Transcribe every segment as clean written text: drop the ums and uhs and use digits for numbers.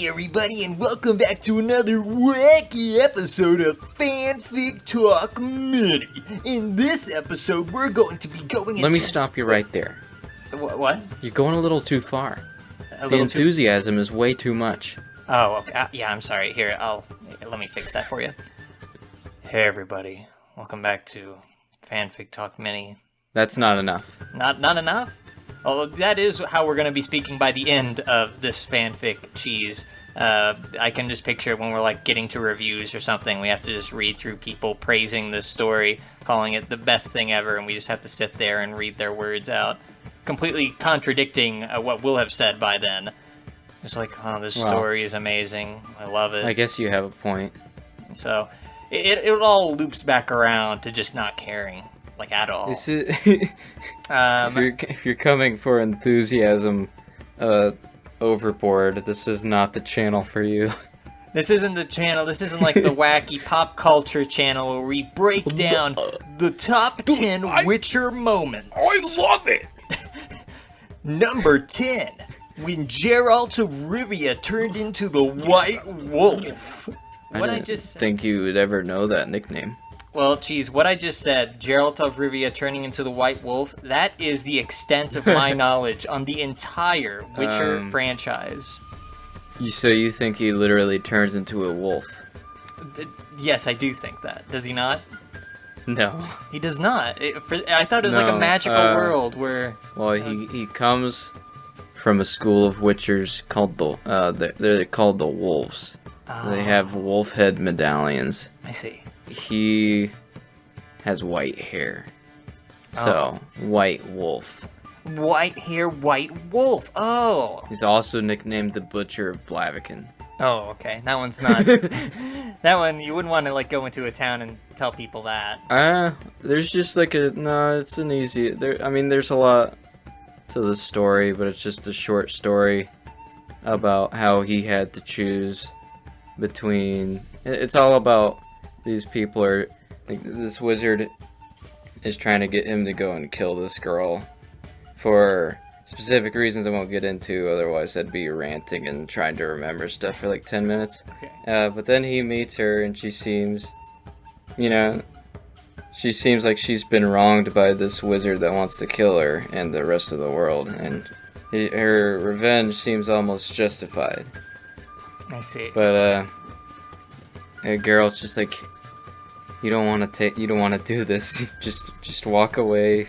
Hey everybody, and welcome back to another wacky episode of FANFIC Talk Mini. In this episode, we're going to be going Let me stop you right there. What? You're going a little too far. The enthusiasm is way too much. Oh, okay. Yeah, I'm sorry. Here, let me fix that for you. Hey everybody, welcome back to FANFIC Talk Mini. That's not enough. Not enough? Well, that is how we're going to be speaking by the end of this fanfic cheese. I can just picture when we're like getting to reviews or something, we have to just read through people praising this story, calling it the best thing ever, and we just have to sit there and read their words out, completely contradicting what we'll have said by then. It's like, oh, this story is amazing. I love it. I guess you have a point. So it all loops back around to just not caring. Like, at all. This is, if you're coming for enthusiasm overboard, this is not the channel for you. This isn't the channel. This isn't like the wacky pop culture channel where we break down the top 10 Witcher moments. I love it! Number 10. When Geralts of Rivia turned into the White Wolf. I didn't think you would ever know that nickname. Well, geez, what I just said, Geralt of Rivia turning into the White Wolf, that is the extent of my knowledge on the entire Witcher franchise. So you think he literally turns into a wolf? Yes, I do think that. Does he not? No. He does not. I thought it was like a magical world where... Well, he comes from a school of Witchers called they're called the Wolves. Oh. They have wolf head medallions. I see. He has white hair. So, White Wolf. White hair, White Wolf. Oh. He's also nicknamed the Butcher of Blaviken. Oh, okay. That one's not... that one, you wouldn't want to, like, go into a town and tell people that. There's just, like, it's an easy... there's a lot to the story, but it's just a short story about how he had to choose between... It's all about... These people are, like, this wizard is trying to get him to go and kill this girl for specific reasons I won't get into, otherwise I'd be ranting and trying to remember stuff for like 10 minutes. Okay. But then he meets her and she seems like she's been wronged by this wizard that wants to kill her and the rest of the world, and her revenge seems almost justified. I see. But, Geralt's just like, you don't want to do this. Just walk away.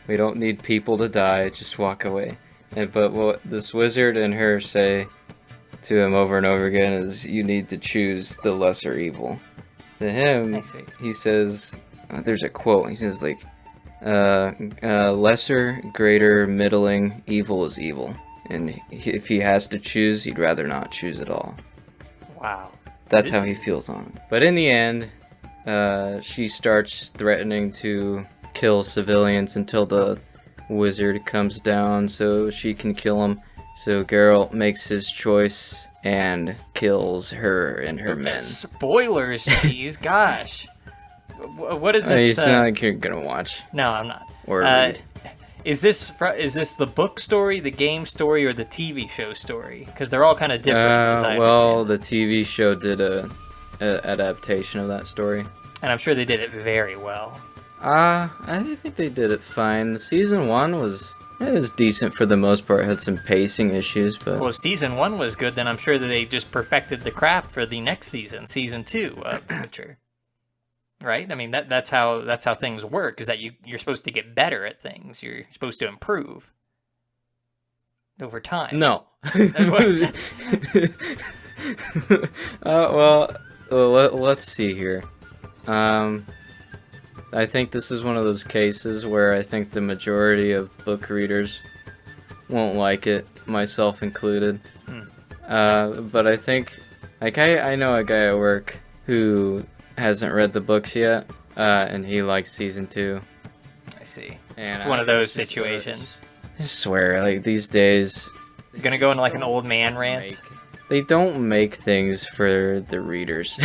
We don't need people to die. Just walk away. But what this wizard and her say to him over and over again is, you need to choose the lesser evil. To him, he says, there's a quote. He says like, lesser, greater, middling, evil is evil. And if he has to choose, he'd rather not choose at all. Wow. That's how he feels on it. But in the end, she starts threatening to kill civilians until the wizard comes down so she can kill him. So Geralt makes his choice and kills her and her men. Spoilers, jeez, gosh. What is this? It's not like you're gonna watch. No, I'm not. Or read. Is this the book story, the game story, or the TV show story? Because they're all kind of different. The TV show did a adaptation of that story, and I'm sure they did it very well. I think they did it fine. Season 1 was decent for the most part. It had some pacing issues, but season 1 was good. Then I'm sure that they just perfected the craft for the next season 2 of The Witcher. Right? I mean, that's how things work, is that you're supposed to get better at things. You're supposed to improve over time. No. Let's see here. I think this is one of those cases where I think the majority of book readers won't like it, myself included. But I think, like, I know a guy at work who hasn't read the books yet, and he likes season 2. I see. And it's one of those situations. I swear, like, these days... You're gonna go into, like, an old man rant? They don't make things for the readers.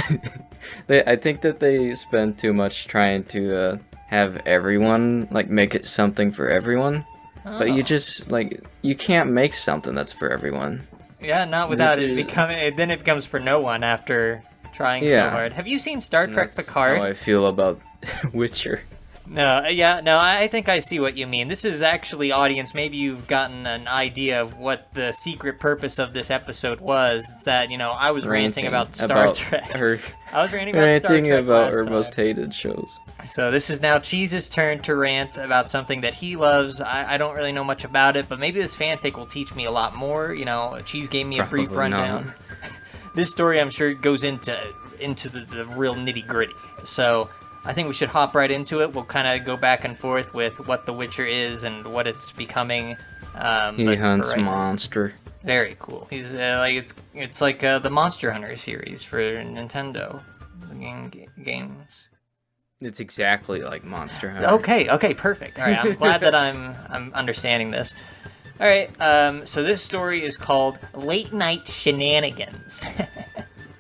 I think that they spend too much trying to have everyone, like, make it something for everyone. Oh. But you just, like, you can't make something that's for everyone. Yeah, not without it becoming. Then it becomes for no one after trying so hard. Have you seen Star Trek Picard? How I feel about Witcher. No, I think I see what you mean. This is actually, audience, maybe you've gotten an idea of what the secret purpose of this episode was. It's that, I was ranting about Star Trek. I was ranting about Star Trek about her time. most hated shows. So this is now Cheese's turn to rant about something that he loves. I don't really know much about it, but maybe this fanfic will teach me a lot more. Cheese gave me a brief rundown. This story, I'm sure, goes into the real nitty-gritty. So I think we should hop right into it. We'll kind of go back and forth with what The Witcher is and what it's becoming. He hunts monster. Very cool. He's it's like the Monster Hunter series for Nintendo games. It's exactly like Monster Hunter. Okay, perfect. All right, I'm glad that I'm understanding this. All right, so this story is called Late Night Shenanigans.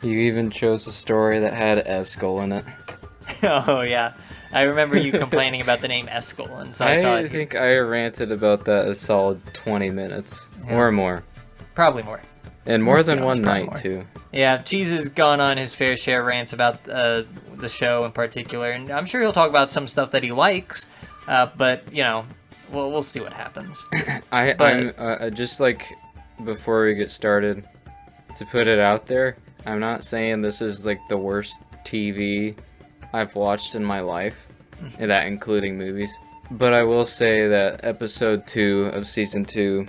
You even chose a story that had Esko in it. Oh, yeah. I remember you complaining about the name Esko, and so I saw it. I think I ranted about that a solid 20 minutes. Yeah. Or more. Probably more. And more than one night, too. Yeah, Cheese has gone on his fair share of rants about the show in particular, and I'm sure he'll talk about some stuff that he likes, but, we'll see what happens. I'm just, before we get started, to put it out there, I'm not saying this is, the worst TV I've watched in my life, and that including movies. But I will say that episode 2 of season 2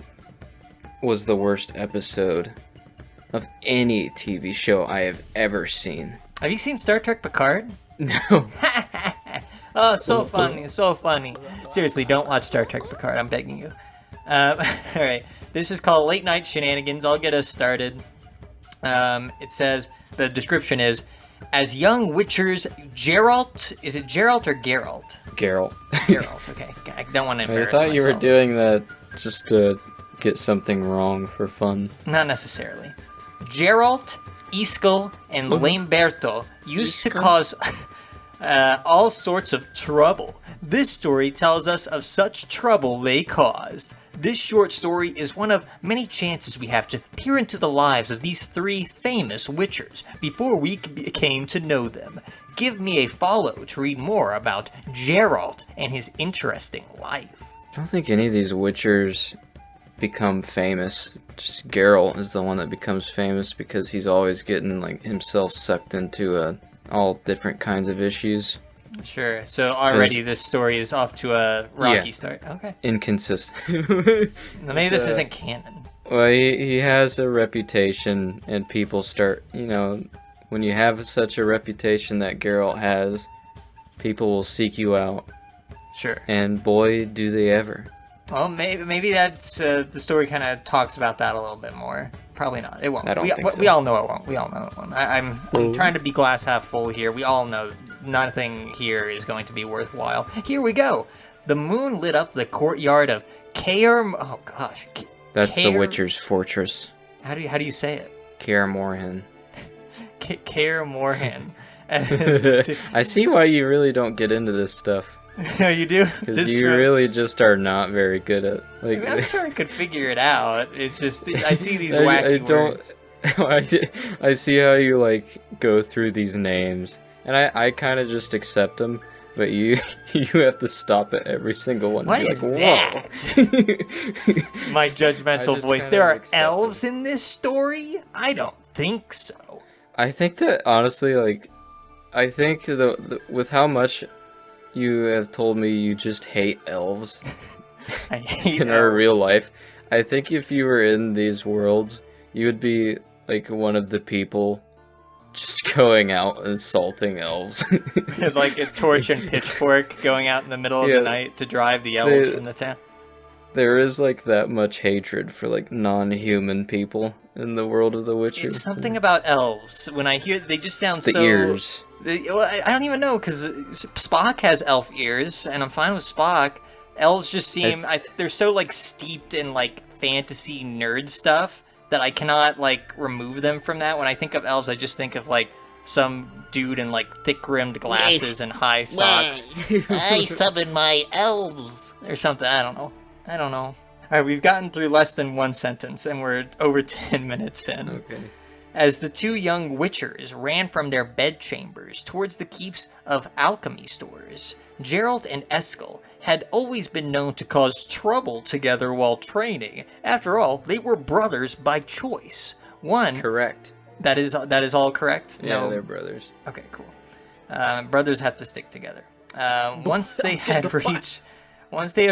was the worst episode of any TV show I have ever seen. Have you seen Star Trek Picard? No. Oh, so funny, so funny. Seriously, don't watch Star Trek Picard, I'm begging you. Alright, this is called Late Night Shenanigans. I'll get us started. It says, the description is, as young Witchers, Geralt, is it Geralt or Geralt? Geralt. Geralt, okay. I don't want to embarrass myself. I thought you were doing that just to get something wrong for fun. Not necessarily. Geralt, Esko, and Lamberto used to cause all sorts of trouble. This story tells us of such trouble they caused. This short story is one of many chances we have to peer into the lives of these 3 famous Witchers before we came to know them. Give me a follow to read more about Geralt and his interesting life. I don't think any of these Witchers become famous. Just Geralt is the one that becomes famous because he's always getting himself sucked into all different kinds of issues. Sure. So already this story is off to a rocky start. Okay. Inconsistent. Maybe this isn't canon. Well, he has a reputation, and people start, when you have such a reputation that Geralt has, people will seek you out. Sure. And boy, do they ever. Well, maybe that's the story kind of talks about that a little bit more. Probably not. It won't. I don't think so. We all know it won't. We all know it won't. I'm trying to be glass half full here. We all know nothing here is going to be worthwhile. Here we go. The moon lit up the courtyard of Kaer. Oh gosh. That's the Witcher's fortress. How do you say it? Kaer Morhen. Kaer Morhen. I see why you really don't get into this stuff. No, you do? Because you really just are not very good at... I'm sure I could figure it out. It's just, I see these wacky words. I see how you, go through these names, and I kind of just accept them, but you have to stop at every single one. What is that? My judgmental voice. There are elves in this story? I don't think so. I think that, honestly, I think with how much... you have told me you just hate elves I hate in our real life. I think if you were in these worlds, you would be one of the people just going out and assaulting elves. Like a torch and pitchfork going out in the middle of the night to drive the elves from the town. There is that much hatred for non-human people in the world of the Witcher. It's something about elves. When I hear, they just sound the ears. I don't even know, because Spock has elf ears, and I'm fine with Spock. Elves just seem... they're so, steeped in, fantasy nerd stuff that I cannot, remove them from that. When I think of elves, I just think of, some dude in, thick-rimmed glasses and high socks. I summon my elves! Or something, I don't know. All right, we've gotten through less than one sentence, and we're over 10 minutes in. Okay. As the two young witchers ran from their bedchambers towards the keeps of alchemy stores, Geralt and Eskel had always been known to cause trouble together while training. After all, they were brothers by choice. One... Correct. That is all correct? Yeah, No. they're brothers. Okay, cool. Brothers have to stick together. Once they had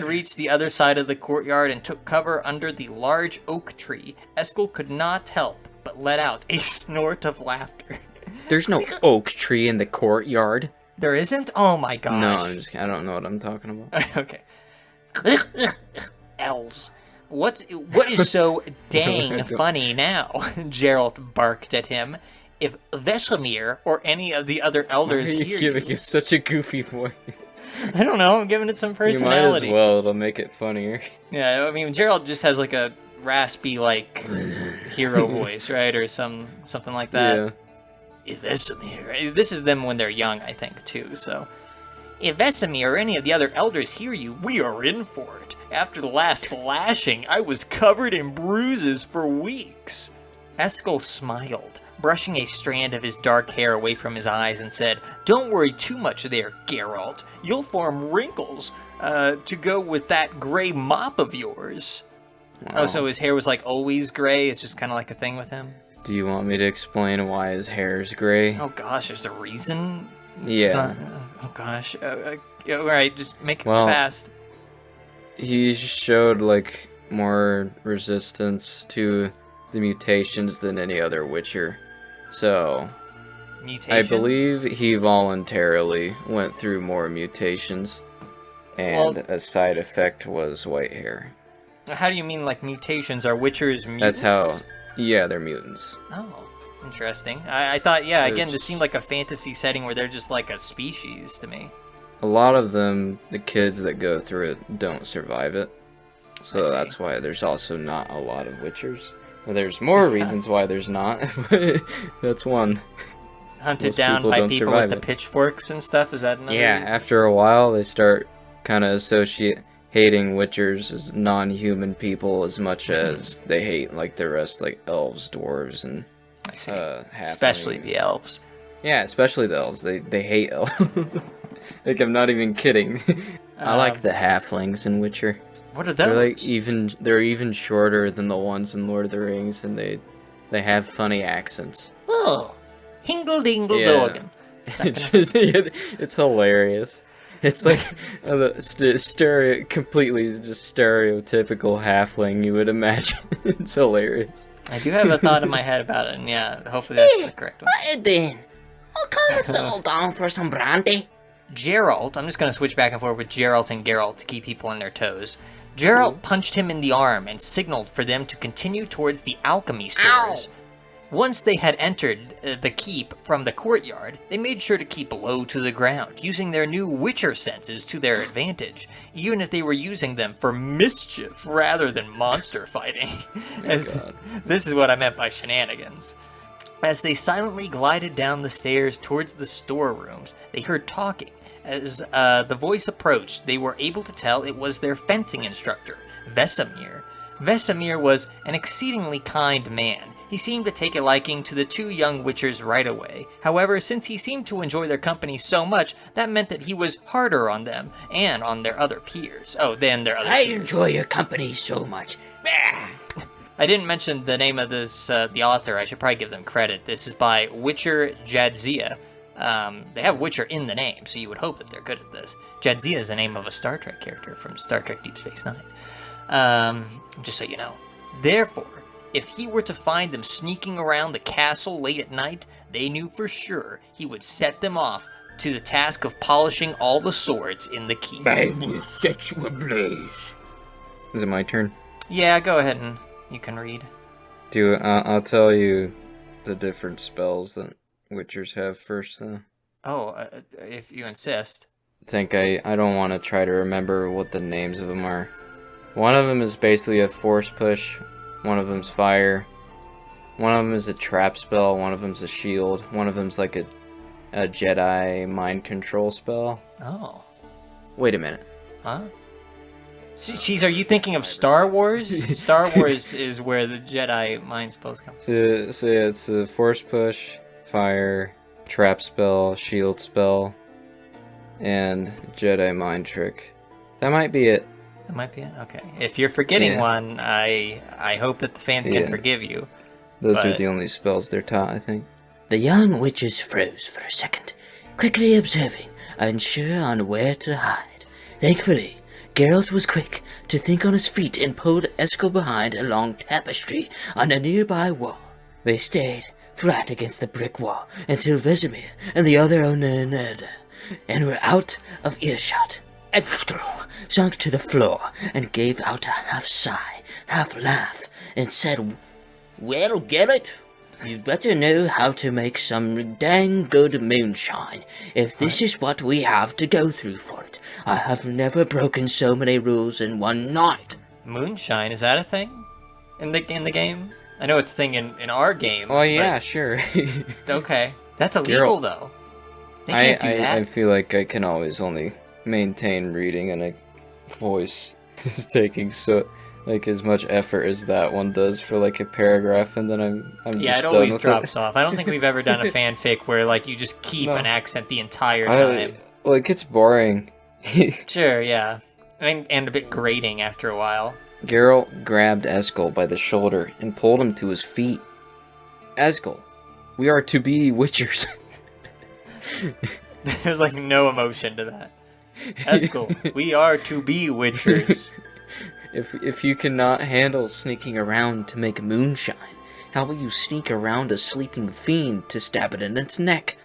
reached the other side of the courtyard and took cover under the large oak tree, Eskel could not help but let out a snort of laughter. There's no oak tree in the courtyard. There isn't? Oh my gosh. No, I don't know what I'm talking about. Okay. Elves. What is so dang funny now? Geralt barked at him. If Vesemir or any of the other elders Why are hear you giving it such a goofy voice? I don't know, I'm giving it some personality. You might as well, it'll make it funnier. Yeah, I mean, Geralt just has like a raspy, like, hero voice, right? Or something like that. Yeah. If Vesemir... This is them when they're young, I think, too, so... If Vesemir or any of the other elders hear you, we are in for it. After the last flashing, I was covered in bruises for weeks. Eskel smiled, brushing a strand of his dark hair away from his eyes, and said, Don't worry too much there, Geralt. You'll form wrinkles to go with that gray mop of yours. Wow. Oh, so his hair was like always gray? It's just kind of like a thing with him? Do you want me to explain why his hair's gray? Oh gosh, there's a reason? Yeah. It's not, oh gosh. Alright, just make it Well, fast. He showed, like, more resistance to the mutations than any other Witcher. So, Mutations? I believe he voluntarily went through more mutations, and a side effect was white hair. How do you mean, like, mutations? Are Witchers mutants? That's how... Yeah, they're mutants. Oh, interesting. I thought, yeah, again, this seemed like a fantasy setting where they're just like a species to me. A lot of them, the kids that go through it, don't survive it. So that's why there's also not a lot of Witchers. Well, there's more reasons why there's not, but that's one. Hunted Most down people by don't people with survive the it. pitchforks and stuff? Is that another Yeah, reason? after a while, they start kind of hating Witchers as non-human people as much as they hate, like, the rest, like, elves, dwarves, and I see. halflings. Especially the elves. Yeah, especially the elves. They hate elves. Like, I'm not even kidding. I like the halflings in Witcher. What are They're those? they're even shorter than the ones in Lord of the Rings, and they have funny accents. Oh, hingle dingle Yeah. doggin. It's hilarious. It's like completely just stereotypical halfling you would imagine. It's hilarious. I do have a thought in my head about it, and yeah, hopefully that's the correct one. What then? I'll come and settle down for some brandy. Geralt, I'm just going to switch back and forth with Geralt and Geralt to keep people on their toes. Geralt punched him in the arm and signaled for them to continue towards the alchemy stores. Once they had entered the keep from the courtyard, they made sure to keep low to the ground, using their new Witcher senses to their advantage, even if they were using them for mischief rather than monster fighting. This is what I meant by shenanigans. As they silently glided down the stairs towards the storerooms, they heard talking. As the voice approached, they were able to tell it was their fencing instructor, Vesemir. Vesemir was an exceedingly kind man. He seemed to take a liking to the two young Witchers right away. However, since he seemed to enjoy their company so much, that meant that he was harder on them and on their other peers. Than their other I peers. enjoy your company so much. I didn't mention the name of this, the author. I should probably give them credit. This is by Witcher Jadzia. They have Witcher in the name, so you would hope that they're good at this. Jadzia is the name of a Star Trek character from Star Trek Deep Space Nine. Just so you know. Therefore, if he were to find them sneaking around the castle late at night, they knew for sure he would set them off to the task of polishing all the swords in the keep. I will set you ablaze. Is it my turn? Yeah, go ahead and you can read. I'll tell you the different spells that Witchers have first, though. If you insist. I don't want to try to remember what the names of them are. One of them is basically a force push. One of them's fire. One of them is a trap spell. One of them's a shield. One of them's like a Jedi mind control spell. Oh. Wait a minute. Huh? Cheese, are you thinking of Star Wars? Star Wars is where the Jedi mind spells come from. So yeah, it's a force push, fire, trap spell, shield spell, and Jedi mind trick. That might be it. That might be it. Okay. If you're forgetting Yeah. one, I hope that the fans can forgive you. Those are But- the only spells they're taught, I think. The young witches froze for a second, quickly observing, unsure on where to hide. Thankfully, Geralt was quick to think on his feet and pulled Esko behind a long tapestry on a nearby wall. They stayed flat against the brick wall until Vesemir and the other owner and were out of earshot. Esko sunk to the floor and gave out a half sigh, half laugh, and said, "Well, Geralt, you better know how to make some dang good moonshine, if this is what we have to go through for it. I have never broken so many rules in one night." Moonshine, is that a thing in the game? I know it's a thing in our game. Oh yeah, sure. But, okay. That's illegal though. They can't do that. I feel like I can always only maintain reading, and a voice is taking like as much effort as that one does for like a paragraph, and then I'm Yeah, just it done always with drops off. I don't think we've ever done a fanfic where like you just keep No. an accent the entire time. Well, it gets boring. Sure, yeah. And a bit grating after a while. Geralt grabbed Eskel by the shoulder and pulled him to his feet. Eskel, we are to be witchers. There's like no emotion to that. Eskel, we are to be witchers. If you cannot handle sneaking around to make moonshine, how will you sneak around a sleeping fiend to stab it in its neck?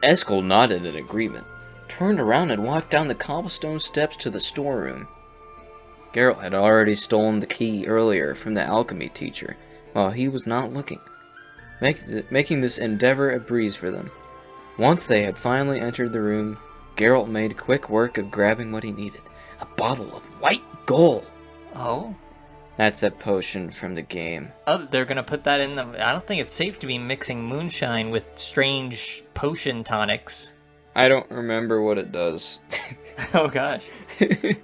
Eskel nodded in agreement, turned around and walked down the cobblestone steps to the storeroom. Geralt had already stolen the key earlier from the alchemy teacher, while he was not looking, making this endeavor a breeze for them. Once they had finally entered the room, Geralt made quick work of grabbing what he needed, a bottle of white gold. Oh? That's a potion from the game. Oh, they're gonna put that in the... I don't think it's safe to be mixing moonshine with strange potion tonics. I don't remember what it does. Oh gosh. I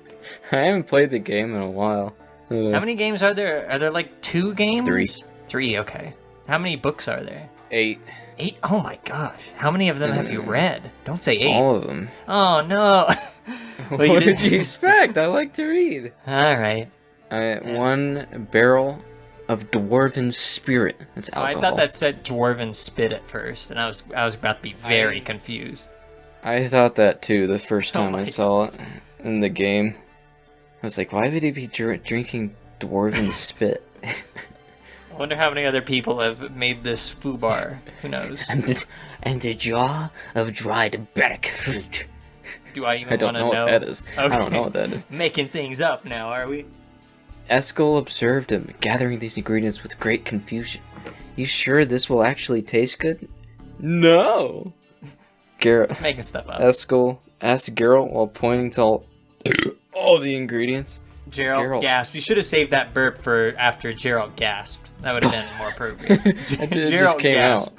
haven't played the game in a while. How many games are there? Are there like 2 games? 3. 3, okay. How many books are there? 8. 8? Oh my gosh. How many of them have you read? Don't say 8. All of them. Oh no. Well, What did you expect? I like to read. Alright. One barrel of dwarven spirit. That's Oh, I alcohol. thought that said dwarven spit at first, and I was about to be very confused. I thought that too the first Oh time I saw it in the game. I was like, why would he be drinking dwarven spit? I wonder how many other people have made this foobar. Who knows? And a jar of dried bark fruit. Do I even I don't want to know know? what that is. I Okay. don't know what that is. Making things up now, are we? Eskel observed him, gathering these ingredients with great confusion. You sure this will actually taste good? No! Making stuff up. Eskel asked Geralt while pointing to all the ingredients. Geralt gasped. You should have saved that burp for after Geralt gasped. That would have been more appropriate. It just came out.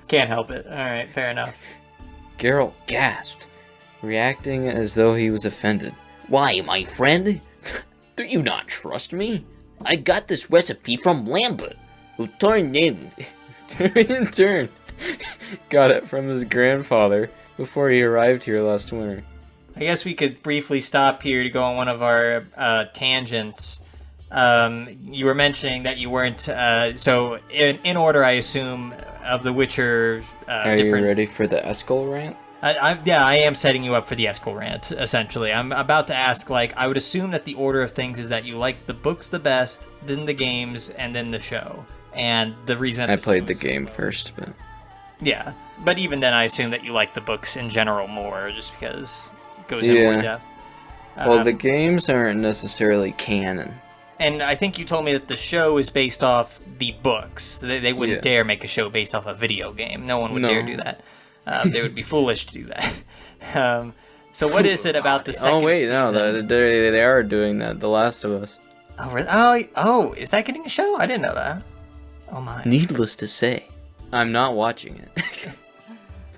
Can't help it. Alright, fair enough. Geralt gasped, reacting as though he was offended. Why, my friend? Do you not trust me? I got this recipe from Lambert, who turned in. In turn, got it from his grandfather before he arrived here last winter. I guess we could briefly stop here to go on one of our tangents. You were mentioning that you weren't... so, in order, I assume, of the Witcher... Are you ready for the Eskel rant? I am setting you up for the Esko Rant, essentially. I'm about to ask, like, I would assume that the order of things is that you like the books the best, then the games, and then the show. And the reason... I played the game first, but... Yeah, but even then I assume that you like the books in general more, just because it goes in more depth. Well, the games aren't necessarily canon. And I think you told me that the show is based off the books. They wouldn't dare make a show based off a video game. No one would dare do that. They would be foolish to do that. So what is it about the second season? No, they are doing that. The Last of Us. Oh, really? Oh, is that getting a show? I didn't know that. Oh my. Needless to say, I'm not watching it.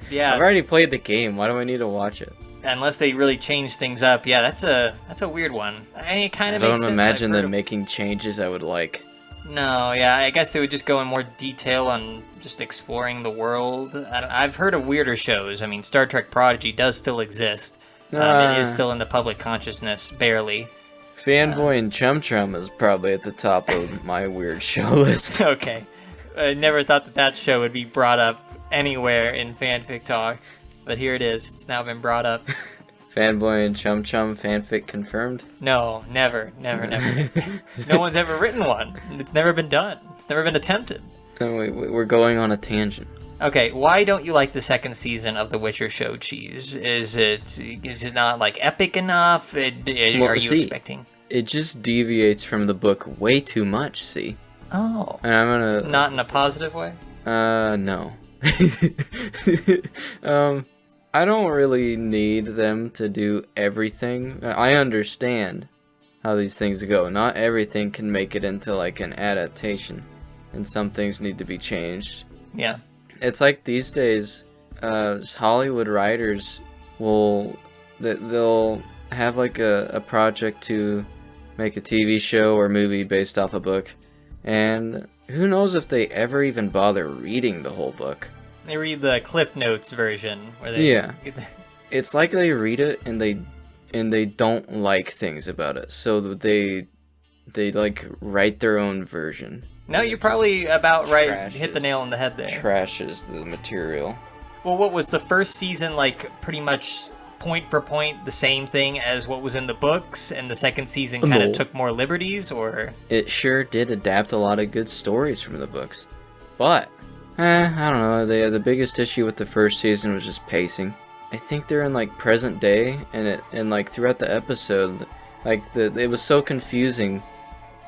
Yeah. I've already played the game. Why do I need to watch it? Unless they really change things up. Yeah, that's a weird one. I mean, it kind I of makes sense. don't imagine I've heard them of- making changes I would like. No, yeah, I guess they would just go in more detail on just exploring the world. I've heard of weirder shows. I mean, Star Trek Prodigy does still exist. It is still in the public consciousness, barely. Fanboy and Chum Chum is probably at the top of my weird show list. Okay. I never thought that show would be brought up anywhere in fanfic talk, but here it is. It's now been brought up. Fanboy and Chum Chum fanfic confirmed? No, never. No one's ever written one. It's never been done. It's never been attempted. We're going on a tangent. Okay, why don't you like the second season of The Witcher show, Cheese? Is it not like epic enough? Are you expecting? It just deviates from the book way too much, see? Oh. And I'm gonna... Not in a positive way? No. I don't really need them to do everything. I understand how these things go. Not everything can make it into like an adaptation, and some things need to be changed. Yeah. It's like these days, Hollywood writers they'll have like a project to make a TV show or movie based off a book, and who knows if they ever even bother reading the whole book. They read the Cliff Notes version, where they It's like they read it and they don't like things about it, so they like write their own version. No, you're probably about right. Hit the nail on the head there. Trashes the material. Well, what was the first season like? Pretty much point for point the same thing as what was in the books, and the second season kind of took more liberties, or it sure did adapt a lot of good stories from the books, but I don't know. The biggest issue with the first season was just pacing. I think they're in like present day, and like throughout the episode, like it was so confusing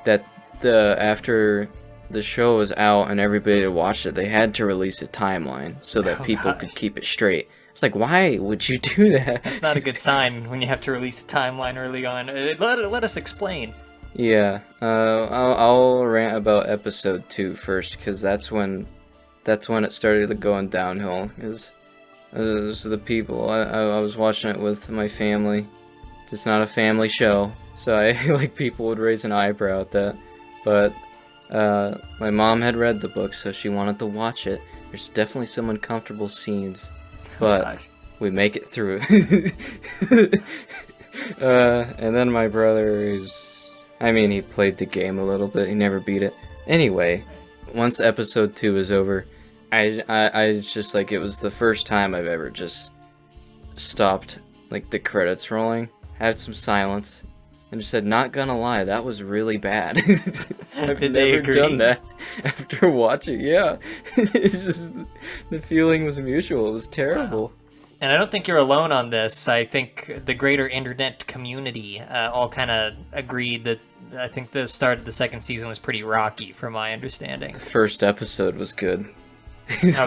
that after the show was out and everybody had watched it, they had to release a timeline so that people could keep it straight. It's like, why would you do that? That's not a good sign when you have to release a timeline early on. Let us explain. Yeah, I'll rant about episode 2 first, because that's when it started going downhill. Because those are the people I was watching it with my family. It's not a family show, so I like people would raise an eyebrow at that. But my mom had read the book, so she wanted to watch it. There's definitely some uncomfortable scenes, but we make it through. And then my brother he played the game a little bit. He never beat it. Anyway, once episode 2 is over, I just like, it was the first time I've ever just stopped like the credits rolling, had some silence, and just said, not gonna lie, that was really bad. I've Did they never agree? done that after watching. Yeah, it's just, the feeling was mutual. It was terrible. And I don't think you're alone on this. I think the greater internet community all kind of agreed that I think the start of the second season was pretty rocky, from my understanding. The first episode was good. Oh.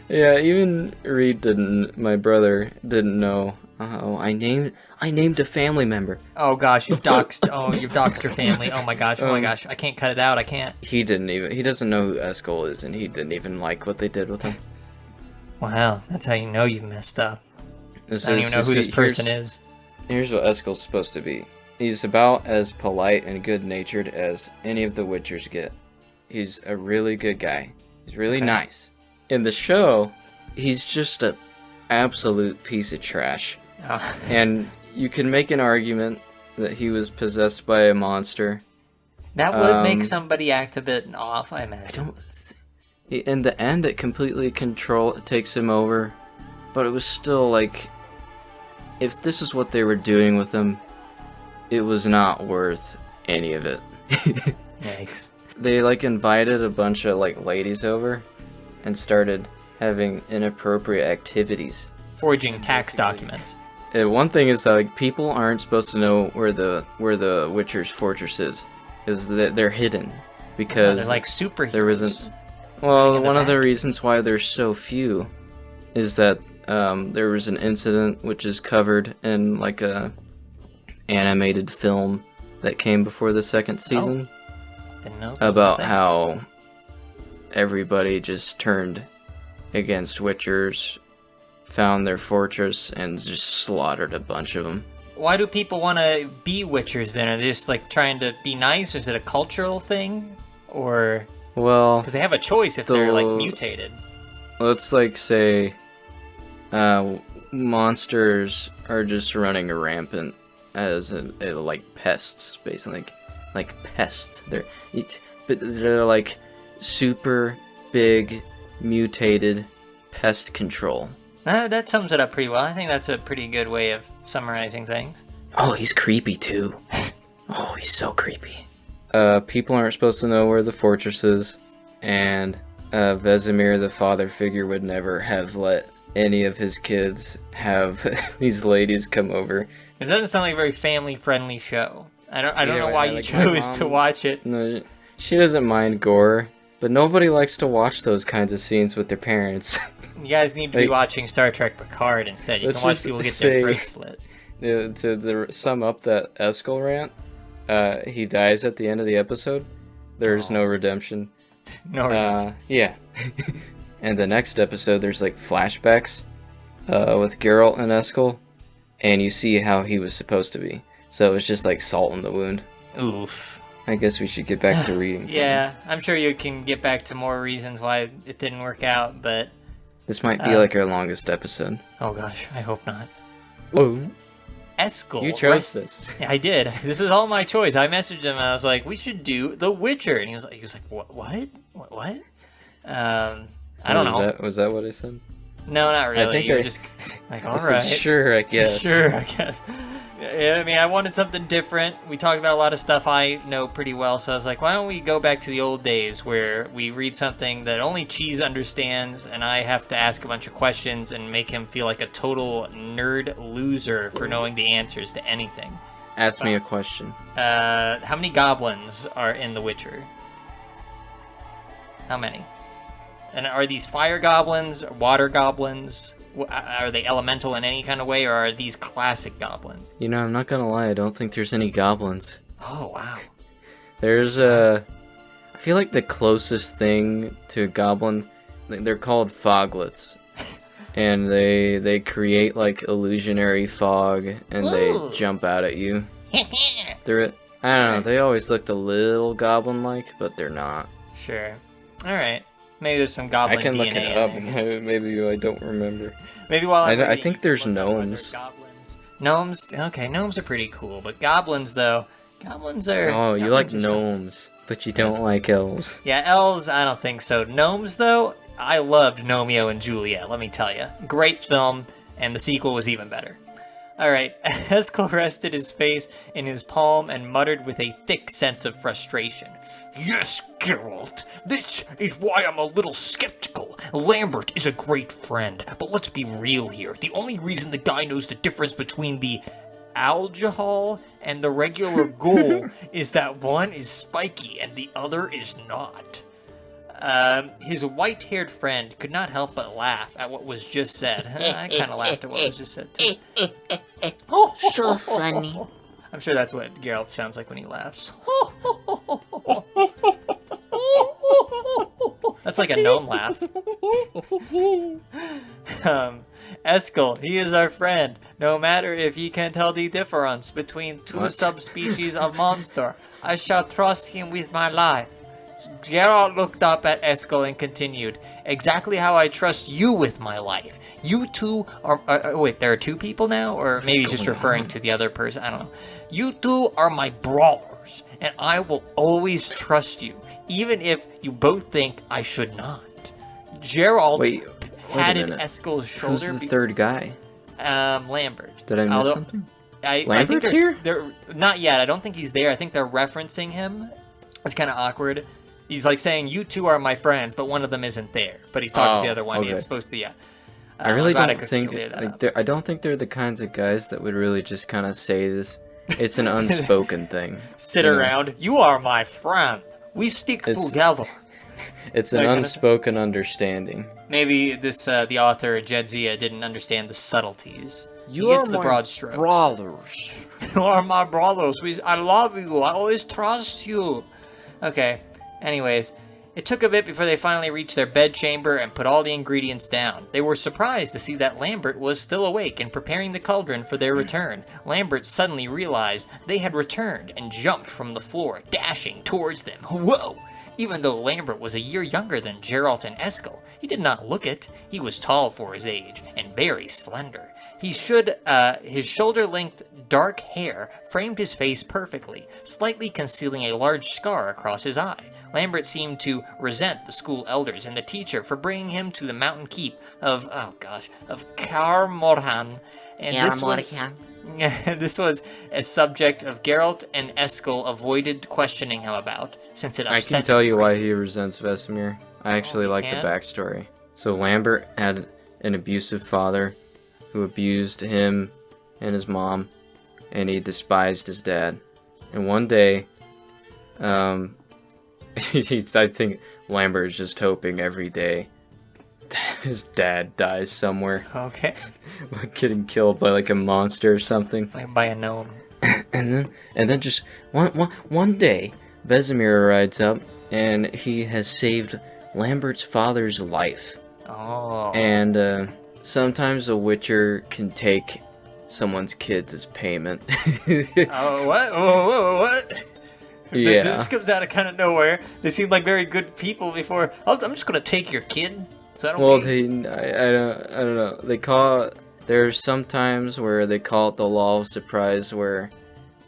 Yeah, even my brother didn't know. Oh, I named a family member. Oh gosh, you've doxed your family. Oh my gosh, I can't cut it out, I can't. He doesn't know who Esko is, and he didn't even like what they did with him. Wow, that's how you know you've messed up. I don't even know who this person is. Here's what Esko's supposed to be. He's about as polite and good-natured as any of the Witchers get. He's a really good guy. He's really nice. In the show, he's just an absolute piece of trash. Oh. And you can make an argument that he was possessed by a monster. That would make somebody act a bit off, I imagine. In the end, it completely takes him over. But it was still like, if this is what they were doing with him, it was not worth any of it. Yikes. They like invited a bunch of like ladies over and started having inappropriate activities. Forging tax documents. One thing is that like, people aren't supposed to know where the Witcher's fortress is that they're hidden, because they're like superheroes. There isn't. Well, one of the reasons why there's so few is that there was an incident which is covered in like a animated film that came before the second season. Didn't know about how everybody just turned against Witchers, found their fortress, and just slaughtered a bunch of them. Why do people want to be Witchers then? Are they just like trying to be nice? Or is it a cultural thing? Or... Well... Because they have a choice if they're like mutated. Let's like say... monsters are just running rampant as like pests, basically. Like pests. But they're like super big mutated pest control. That sums it up pretty well. I think that's a pretty good way of summarizing things. Oh, he's creepy too. Oh, he's so creepy. People aren't supposed to know where the fortress is, and Vesemir, the father figure, would never have let any of his kids have these ladies come over. It doesn't sound like a very family-friendly show. I don't know why you chose to watch it. No, she doesn't mind gore, but nobody likes to watch those kinds of scenes with their parents. You guys need to be watching Star Trek Picard instead. You can watch people get their throats slit. To sum up that Esko Rant, he dies at the end of the episode. There's no redemption. No redemption. Yeah. And the next episode, there's like flashbacks with Geralt and Eskel, and you see how he was supposed to be. So it's just like salt in the wound. Oof. I guess we should get back to reading. Yeah, I'm sure you can get back to more reasons why it didn't work out, but... This might be like our longest episode. Oh gosh, I hope not. Whoa. Eskel. You chose this. Yeah, I did. This was all my choice. I messaged him and I was like, "We should do The Witcher," and he was like, "What?" I don't know. Was that what I said? No, not really. I think you were just like, all right. Sure, I guess. Sure, I guess. I mean, I wanted something different. We talked about a lot of stuff I know pretty well, so I was like, why don't we go back to the old days where we read something that only Cheese understands, and I have to ask a bunch of questions and make him feel like a total nerd loser for knowing the answers to anything. Ask me a question. How many goblins are in The Witcher? How many? And are these fire goblins, water goblins? Are they elemental in any kind of way, or are these classic goblins? You know, I'm not gonna lie, I don't think there's any goblins. Oh, wow. There's I feel like the closest thing to a goblin, they're called foglets. And they create like illusionary fog, and they jump out at you. I don't know, they always looked a little goblin-like, but they're not. Sure. Alright. Maybe there's some goblin DNA. I can look it up. Maybe I don't remember. Maybe while I think there's gnomes. Gnomes? Okay, gnomes are pretty cool, but goblins, though, goblins are... Oh, you like gnomes, but you don't like elves. Yeah, elves, I don't think so. Gnomes, though, I loved Gnomeo and Juliet, let me tell you. Great film, and the sequel was even better. Alright, Eskel rested his face in his palm and muttered with a thick sense of frustration. Yes, Geralt, this is why I'm a little skeptical. Lambert is a great friend, but let's be real here. The only reason the guy knows the difference between the alcohol and the regular ghoul is that one is spiky and the other is not. His white-haired friend could not help but laugh at what was just said. I kind of laughed at what was just said, too. So funny. I'm sure that's what Geralt sounds like when he laughs. That's like a gnome laugh. Eskel, he is our friend, no matter if he can tell the difference between two subspecies of monster. I shall trust him with my life. Geralt looked up at Eskel and continued, exactly how I trust you with my life. You two are... wait, there are two people now? Or maybe he's just referring to the other person. I don't know. You two are my brawlers, and I will always trust you, even if you both think I should not. Geralt patted Eskel's shoulder. Who's the third guy? Lambert. Did I miss something? Lambert's here? They're, not yet. I don't think he's there. I think they're referencing him. It's kind of awkward. He's like saying, you two are my friends, but one of them isn't there. But he's talking to the other one. Okay. It's supposed to, I really don't think... I don't think they're the kinds of guys that would really just kind of say this. It's an unspoken thing. Sit around. You are my friend. We stick together. It's an unspoken understanding. Maybe this the author, Jedzia, didn't understand the subtleties. You are my brawlers. You are my brawlers. I love you. I always trust you. Okay. Anyways, It took a bit before they finally reached their bedchamber and put all the ingredients down. They were surprised to see that Lambert was still awake and preparing the cauldron for their return. Lambert suddenly realized they had returned and jumped from the floor, dashing towards them. Whoa! Even though Lambert was a year younger than Geralt and Esko, he did not look it. He was tall for his age and very slender. His shoulder-length dark hair framed his face perfectly, slightly concealing a large scar across his eye. Lambert seemed to resent the school elders and the teacher for bringing him to the mountain keep of Kaer Morhen. And this was a subject of Geralt and Eskel avoided questioning him about, since it upset I can tell you why he resents Vesemir. I actually like the backstory. So Lambert had an abusive father who abused him and his mom, and he despised his dad. And one day, I think Lambert is just hoping every day that his dad dies somewhere. Okay. Getting killed by like a monster or something. Like by a gnome. and then just one day, Vesemir rides up and he has saved Lambert's father's life. Oh. And sometimes a Witcher can take someone's kids as payment. Oh, what? Oh, what? Yeah. This comes out of kind of nowhere. They seemed like very good people before. I'm just gonna take your kid. Is that okay? Well, I don't know. They call it, there's some times where they call it the law of surprise, where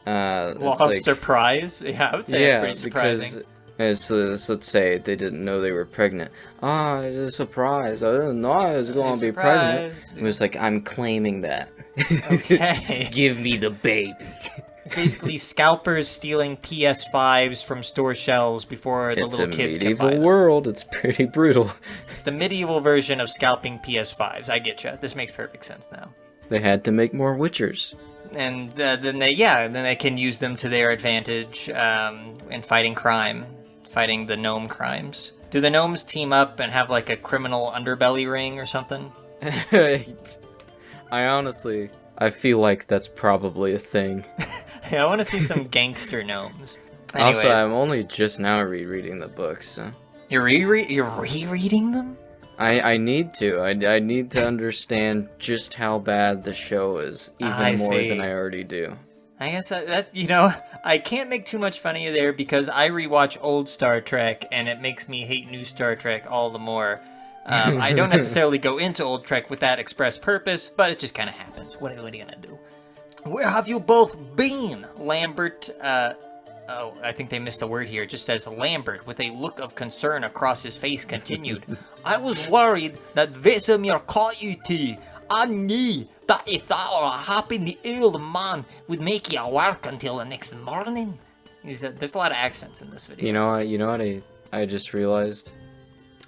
law of surprise. Yeah, I would say it's pretty surprising. Because let's say they didn't know they were pregnant. It's a surprise. I didn't know I was going to be pregnant. It was like, I'm claiming that. Okay. Give me the baby. It's basically scalpers stealing PS5s from store shelves before the little kids can buy them. It's a medieval world. It's pretty brutal. It's the medieval version of scalping PS5s. I get you. This makes perfect sense now. They had to make more Witchers. And then they can use them to their advantage in fighting crime, fighting the gnome crimes. Do the gnomes team up and have like a criminal underbelly ring or something? I feel like that's probably a thing. I want to see some gangster gnomes. Anyways, also, I'm only just now rereading the books. So. You're rereading them? I need to. I need to understand just how bad the show is, even more than I already do. I guess I can't make too much fun of you there because I rewatch old Star Trek and it makes me hate new Star Trek all the more. I don't necessarily go into old Trek with that express purpose, but it just kind of happens. What are you gonna do? Where have you both been? Lambert, I think they missed a word here. It just says Lambert, with a look of concern across his face, continued. I was worried that Vesemir caught you two. I knew that if that were happened, the old man would make you work until the next morning. There's a lot of accents in this video. You know what I just realized?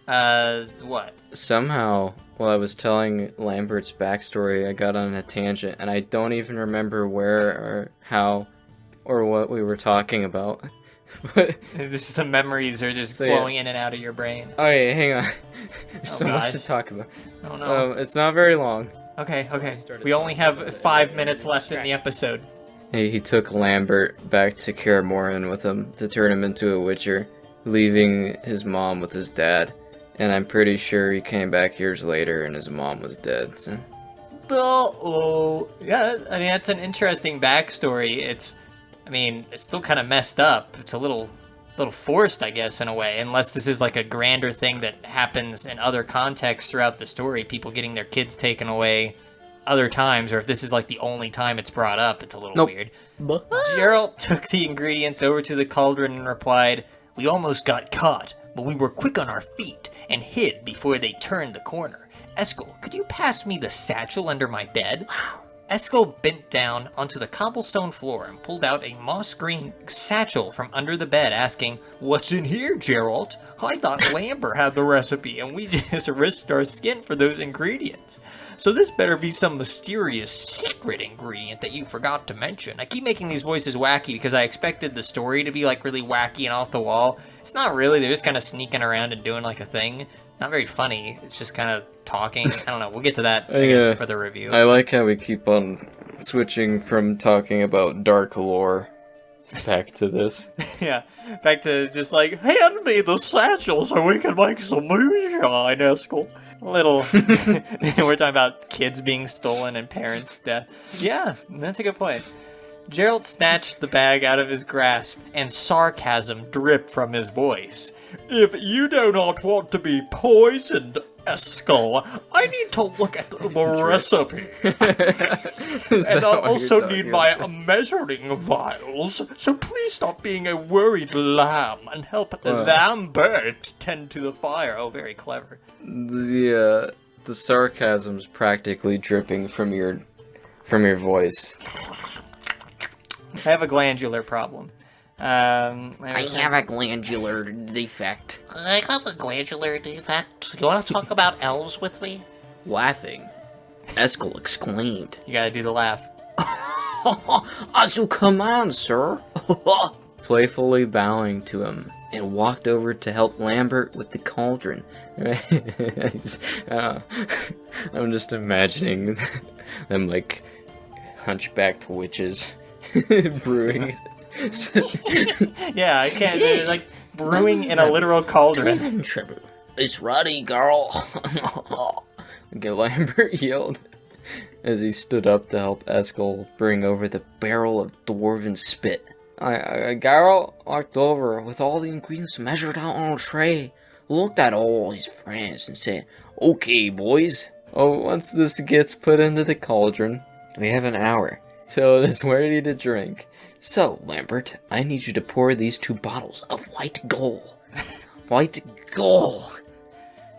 What? Somehow, while I was telling Lambert's backstory, I got on a tangent, and I don't even remember where or how or what we were talking about. But the memories are just flowing in and out of your brain. Oh yeah, hang on. There's so much to talk about. Oh no. It's not very long. Okay. We only have 5 minutes left in the episode. He took Lambert back to Kaer Morhen with him to turn him into a Witcher, leaving his mom with his dad. And I'm pretty sure he came back years later and his mom was dead. So. Yeah, I mean, that's an interesting backstory. It's still kind of messed up. It's a little forced, I guess, in a way, unless this is like a grander thing that happens in other contexts throughout the story, people getting their kids taken away other times, or if this is like the only time it's brought up, it's a little weird. Geralt took the ingredients over to the cauldron and replied, "We almost got caught, but we were quick on our feet and hid before they turned the corner. Esko, could you pass me the satchel under my bed?" Wow. Esko bent down onto the cobblestone floor and pulled out a moss-green satchel from under the bed, asking, "What's in here, Geralt? I thought Lambert had the recipe, and we just risked our skin for those ingredients. So this better be some mysterious secret ingredient that you forgot to mention." I keep making these voices wacky because I expected the story to be like really wacky and off the wall. It's not really. They're just kind of sneaking around and doing like a thing. Not very funny. It's just kind of talking. I don't know. We'll get to that, I guess, for the review. I like how we keep on switching from talking about dark lore Back to this. Yeah, back to just like, hand me the satchel so we can make some moonshine, Esko. Little, we're talking about kids being stolen and parents' death. Yeah, that's a good point. Gerald snatched the bag out of his grasp, and sarcasm dripped from his voice. If you do not want to be poisoned, Esko, I need to look at the recipe. And I also need my measuring vials, so please stop being a worried lamb and help Lambert tend to the fire. Oh, very clever. The sarcasm's practically dripping from your voice. I have a glandular problem. I have a glandular defect. I have a glandular defect. You want to talk about elves with me? Laughing, Esko exclaimed. You gotta do the laugh. As you command, sir. Playfully bowing to him, and walked over to help Lambert with the cauldron. I'm just imagining them like hunchbacked witches brewing. Yeah, I can't. They're like brewing in a literal cauldron. It's ready, girl. Okay, Lambert yelled as he stood up to help Esko bring over the barrel of dwarven spit. Geralt walked over with all the ingredients measured out on a tray, looked at all his friends and said, "Okay, boys." Oh, once this gets put into the cauldron, we have an hour till it is ready to drink. So, Lambert, I need you to pour these 2 bottles of white gold. White gold.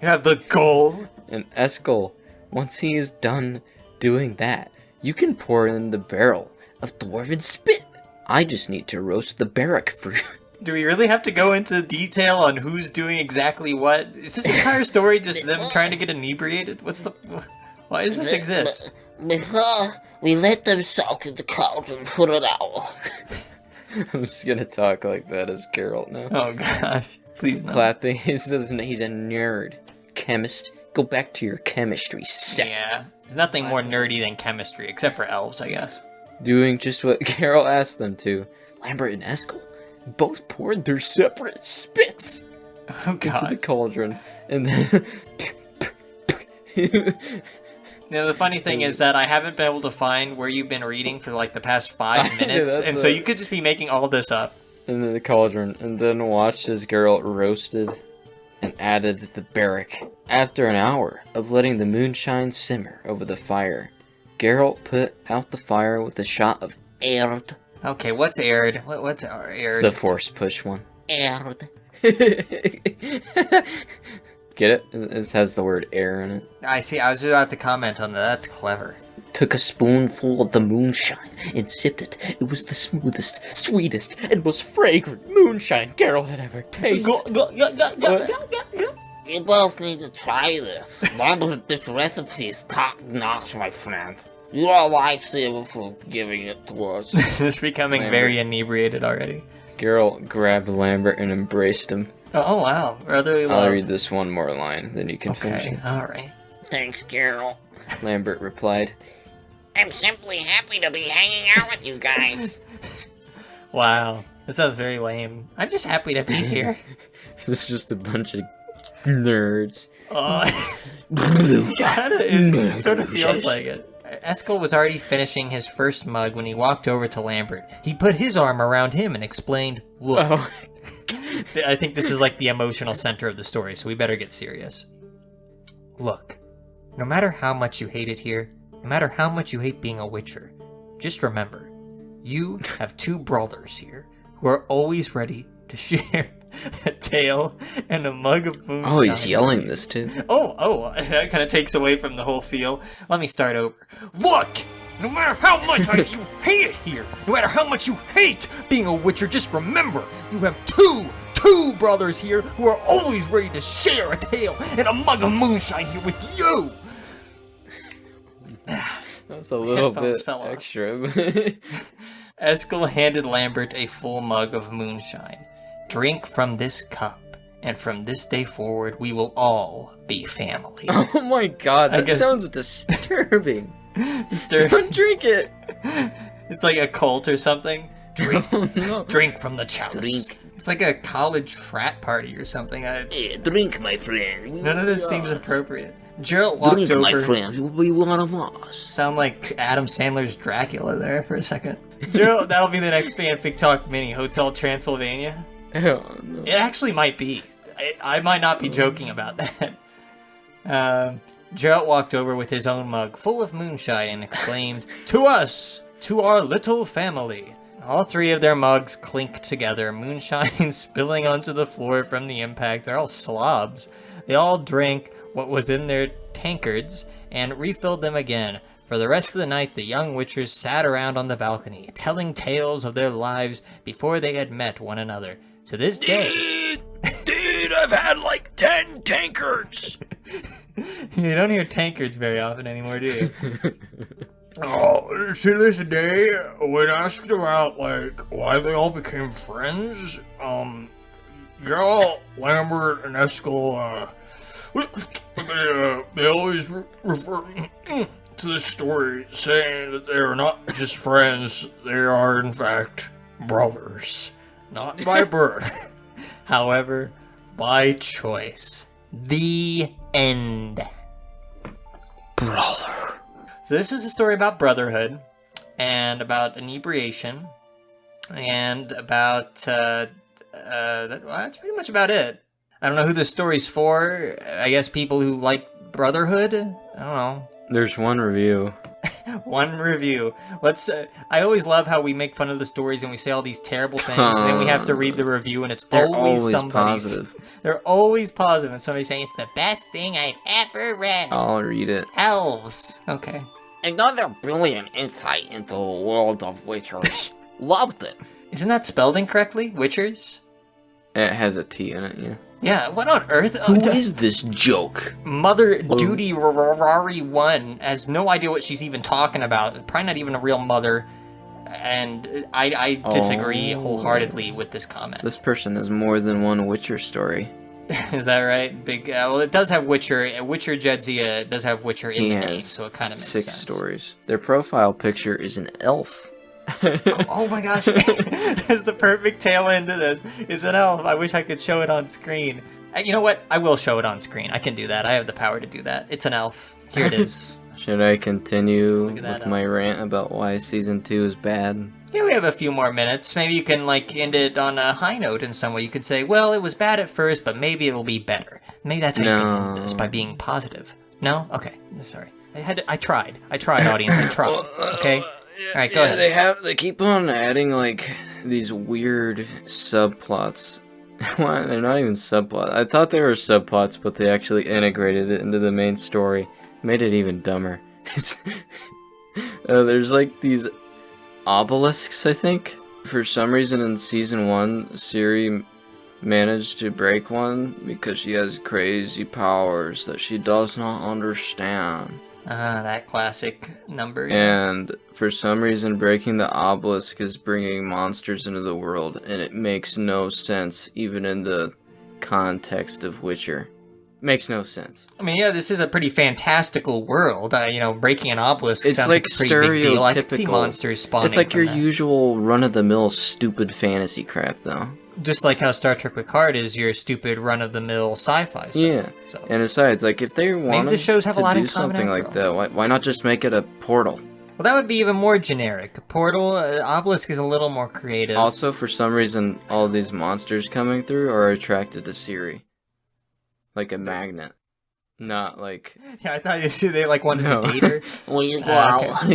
You have the goal. And Esko, once he is done doing that, you can pour in the barrel Of dwarven spit. I just need to roast the barrack for you. Do we really have to go into detail on who's doing exactly what? Is this entire story just them trying to get inebriated? Why does this exist? Before we let them soak in the cauldron for an hour. I'm just gonna talk like that as Geralt now. Oh gosh, please no. Clapping. He's a nerd. Chemist. Go back to your chemistry set. Yeah, there's nothing more nerdy than chemistry, except for elves, I guess. Doing just what Geralt asked them to. Lambert and Esko both poured their separate spits Oh into the god. cauldron, and then Now the funny thing is that I haven't been able to find where you've been reading for like the past 5 minutes, That's and so you could just be making all this up. into the cauldron, and then watched as Geralt roasted and added the barrack. After an hour of letting the moonshine simmer over the fire, Geralt put out the fire with a shot of Erd. Okay, what's aired? What's It's aired? the force push one. Erd. Get it? It has the word air in it. I see. I was about to comment on that. That's clever. took a spoonful of the moonshine and sipped it. It was the smoothest, sweetest, and most fragrant moonshine Geralt had ever tasted. You both need to try this. This recipe is top notch, my friend. You are a lifesaver for giving it to us. It's becoming very inebriated already. Geralt grabbed Lambert and embraced him. Oh wow, brotherly love. I'll read this one more line, then you can finish Okay, it. alright. Thanks, Geralt. Lambert replied, I'm simply happy to be hanging out with you guys. Wow, that sounds very lame. I'm just happy to be here. "This is just a bunch of nerds." It sort of feels like it. Esko was already finishing his first mug when he walked over to Lambert. He put his arm around him and explained, "Look." Oh. I think this is like the emotional center of the story, so we better get serious. "Look, no matter how much you hate it here, no matter how much you hate being a witcher, just remember, you have two brawlers here who are always ready to share a tale and a mug of moonshine." Oh, he's yelling this too. Oh, that kind of takes away from the whole feel. Let me start over. "Look, no matter how much you hate it here, no matter how much you hate being a witcher, just remember, you have two brothers here who are always ready to share a tale and a mug of moonshine here with you." That's a little Headphones bit fell off. extra. Eskel handed Lambert a full mug of moonshine. "Drink from this cup, and from this day forward, we will all be family." Oh my god, that guess- sounds disturbing. Disturbing. Don't drink it. It's like a cult or something. Drink, drink from the chalice. Drink. It's like a college frat party or something. Drink, my friend. None of this seems appropriate. Geralt walked Drink, over. my friend. You'll be one of us. Sound like Adam Sandler's Dracula there for a second. Geralt, that'll be the next fanfic talk mini. Hotel Transylvania. Hell no. It actually might be. I might not be joking about that. Geralt walked over with his own mug full of moonshine and exclaimed, "To us! To our little family!" All three of their mugs clinked together, moonshine spilling onto the floor from the impact. They're all slobs. They all drank what was in their tankards and refilled them again. For the rest of the night, the young witchers sat around on the balcony, telling tales of their lives before they had met one another. To this day... Dude, I've had like 10 tankards! You don't hear tankards very often anymore, do you? Oh, to this day, when asked about, like, why they all became friends, Geralt, Lambert, and Esko, they always refer to this story, saying that they are not just friends, they are, in fact, brothers. Not by birth. However, by choice. The end. Brawler. So this is a story about brotherhood, and about inebriation, and about, that's pretty much about it. I don't know who this story's for. I guess people who like brotherhood? I don't know. There's one review. One review. Let's. I always love how we make fun of the stories and we say all these terrible things, and then we have to read the review, and it's They're always always somebody's. positive. They're always positive, and somebody's saying it's the best thing I've ever read. I'll read it. Elves. Okay. Another brilliant insight into the world of Witchers. Loved it. Isn't that spelled incorrectly? Witchers? It has a T in it, yeah. Yeah. What on earth? Who is this joke? Mother Duty Rari 1 has no idea what she's even talking about. Probably not even a real mother. And I disagree wholeheartedly with this comment. This person has more than one Witcher story. Is that right? Big. Well, it does have Witcher. Witcher Jedzia does have Witcher in He the has name, so it kind of makes 6 sense. stories. Their profile picture is an elf. Oh my gosh, that's the perfect tail end to this. It's an elf. I wish I could show it on screen. You know what? I will show it on screen. I can do that. I have the power to do that. It's an elf. Here it is. Should I continue Look at that with my rant about why season 2 is bad? Yeah, we have a few more minutes. Maybe you can, like, end it on a high note in some way. You could say, well, it was bad at first, but maybe it'll be better. Maybe that's how you can end this, by being positive. No? Okay. Sorry. I tried, audience. I tried. Okay? Alright, go ahead. They keep on adding, like, these weird subplots. Why? They're not even subplots. I thought they were subplots, but they actually integrated it into the main story. Made it even dumber. There's, like, these obelisks, I think. For some reason in season 1, Ciri managed to break one because she has crazy powers that she does not understand. That classic number. Yeah. And for some reason, breaking the obelisk is bringing monsters into the world, and it makes no sense, even in the context of Witcher. Makes no sense. I mean, yeah, this is a pretty fantastical world. Breaking an obelisk It's sounds like like a pretty big deal. I could see stereotypical. monsters spawning. It's like from your that. usual run-of-the-mill stupid fantasy crap, though. Just like how Star Trek Picard is your stupid run-of-the-mill sci-fi stuff. Yeah. So. And besides, like, if they wanted the shows have a lot to in do common something after like that, why not just make it a portal? Well, that would be even more generic. Portal, Obelisk is a little more creative. Also, for some reason, all these monsters coming through are attracted to Ciri. Like a magnet. Not like... Yeah, I thought they like wanted No. to date her. When you go out.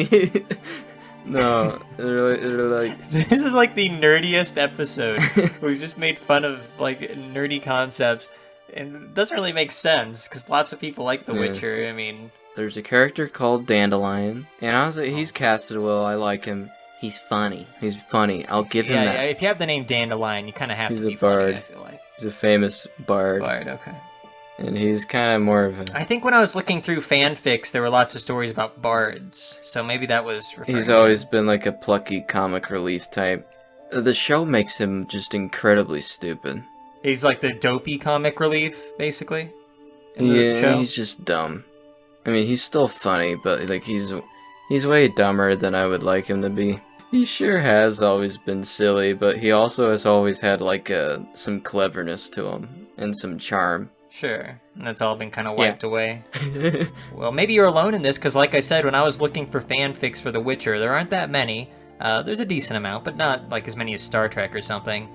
No, they're like... This is like the nerdiest episode. We've just made fun of like nerdy concepts. And it doesn't really make sense, because lots of people like The Yeah. Witcher. I mean... There's a character called Dandelion, and honestly, he's casted well. I like him. He's funny. I'll give him yeah, that. yeah, if you have the name Dandelion, you kind of have He's to a be funny, bard. I feel like. He's a famous bard, Bard, okay. and he's kind of more of a... I think when I was looking through fanfics, there were lots of stories about bards, so maybe that was referring He's to always been like a plucky comic relief type. The show makes him just incredibly stupid. He's like the dopey comic relief, basically. In the Yeah, show. he's just dumb. I mean, he's still funny, but like he's way dumber than I would like him to be. He sure has always been silly, but he also has always had like some cleverness to him and some charm. Sure, and that's all been kind of wiped away. Well, maybe you're alone in this, because like I said, when I was looking for fanfics for The Witcher, there aren't that many. There's a decent amount, but not like as many as Star Trek or something.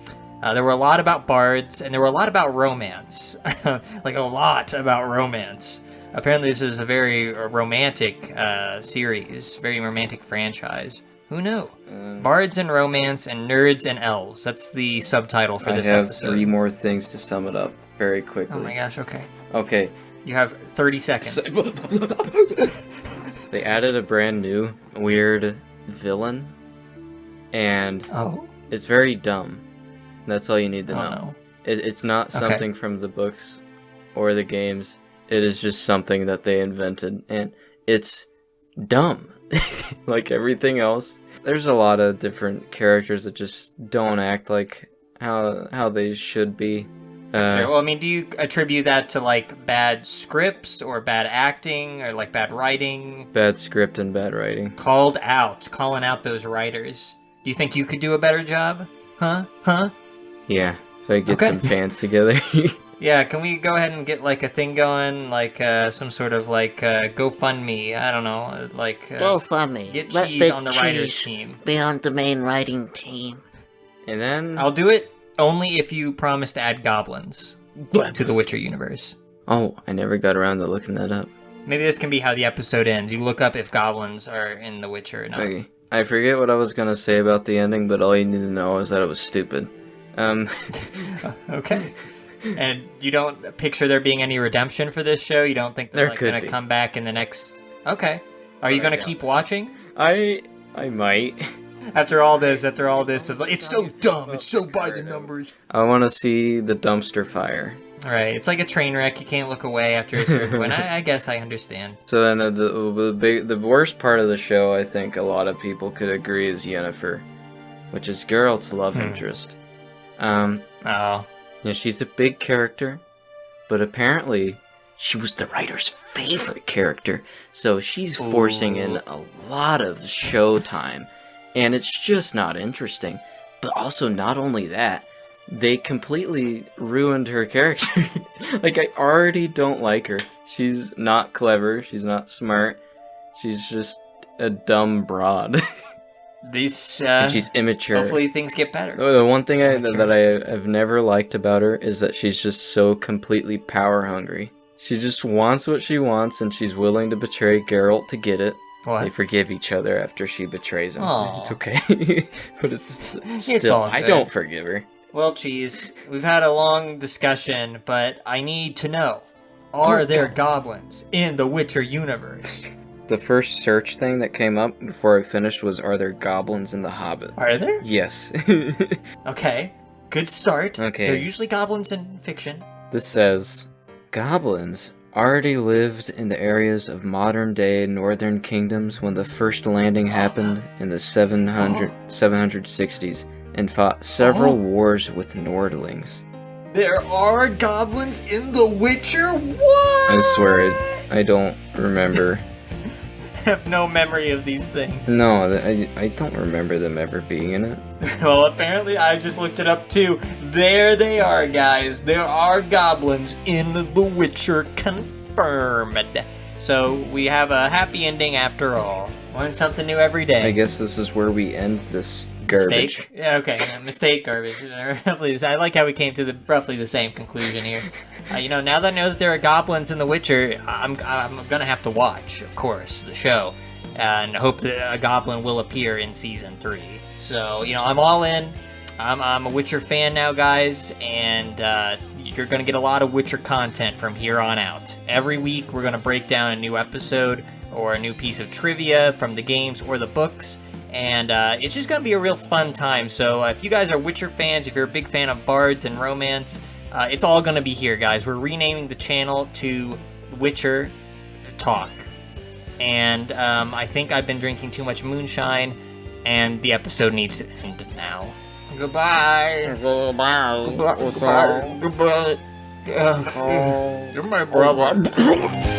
There were a lot about bards, and there were a lot about romance. Like, a lot about romance. Apparently this is a very romantic series, very romantic franchise. Who knew? Bards and romance and nerds and elves. That's the subtitle for this episode. I have 3 more things to sum it up very quickly. Oh my gosh, okay. Okay. You have 30 seconds. They added a brand new weird villain, and it's very dumb. That's all you need to know. No. It's not something from the books or the games. It is just something that they invented, and it's dumb. Like everything else. There's a lot of different characters that just don't act like how they should be. Sure. Well, I mean, do you attribute that to, like, bad scripts or bad acting or, like, bad writing? Bad script and bad writing. Calling out those writers. Do you think you could do a better job? Huh? Yeah, if I get some fans together. Yeah, can we go ahead and get, like, a thing going? Like, some sort of, like, GoFundMe. I don't know. Like, GoFundMe. Get Let Cheese Big on the Cheese writers team. be on the main writing team. And then... I'll do it only if you promise to add goblins to the Witcher universe. Oh, I never got around to looking that up. Maybe this can be how the episode ends. You look up if goblins are in The Witcher or not. Okay. I forget what I was gonna say about the ending, but all you need to know is that it was stupid. Okay. And you don't picture there being any redemption for this show? You don't think they're like, gonna come back in the next... Okay. Are you gonna keep watching? I might. After all this, it's so dumb, it's so by the numbers. I want to see the dumpster fire. Right, it's like a train wreck. You can't look away after a certain point. I guess I understand. So then the worst part of the show, I think a lot of people could agree, is Yennefer, which is Geralt's love interest. Oh. Yeah, she's a big character, but apparently she was the writer's favorite character, so she's forcing in a lot of show time, and it's just not interesting. But also, not only that, they completely ruined her character. Like, I already don't like her. She's not clever, she's not smart, she's just a dumb broad. And she's immature. Hopefully things get better. The one thing that I've never liked about her is that she's just so completely power hungry. She just wants what she wants, and she's willing to betray Geralt to get it. What? They forgive each other after she betrays him. Aww. It's okay. But it's still, all good. I don't forgive her. Well, Cheese, we've had a long discussion, but I need to know, are there goblins in the Witcher universe? The first search thing that came up before I finished was, are there goblins in The Hobbit? Are there? Yes. Okay, good start. Okay. They're usually goblins in fiction. This says, goblins already lived in the areas of modern-day northern kingdoms when the first landing happened in the 760s and fought several wars with Nordlings. There are goblins in The Witcher? What? I swear, I don't remember. I have no memory of these things. No, I don't remember them ever being in it. Well, apparently I just looked it up too. There they are, guys. There are goblins in The Witcher, confirmed. So we have a happy ending after all. Learn something new every day. I guess this is where we end this garbage. Mistake? Yeah, okay. Mistake, garbage. Please, I like how we came to roughly the same conclusion here. Now that I know that there are goblins in The Witcher, I'm gonna have to watch, of course, the show, and hope that a goblin will appear in season 3. So, I'm all in. I'm a Witcher fan now, guys, and you're gonna get a lot of Witcher content from here on out. Every week, we're gonna break down a new episode or a new piece of trivia from the games or the books. And it's just gonna be a real fun time. So if you guys are Witcher fans, if you're a big fan of bards and romance, it's all gonna be here, guys. We're renaming the channel to Witcher Talk. And I think I've been drinking too much moonshine, and the episode needs to end now. Goodbye. Goodbye. Goodbye. Goodbye. Goodbye. You're my brother.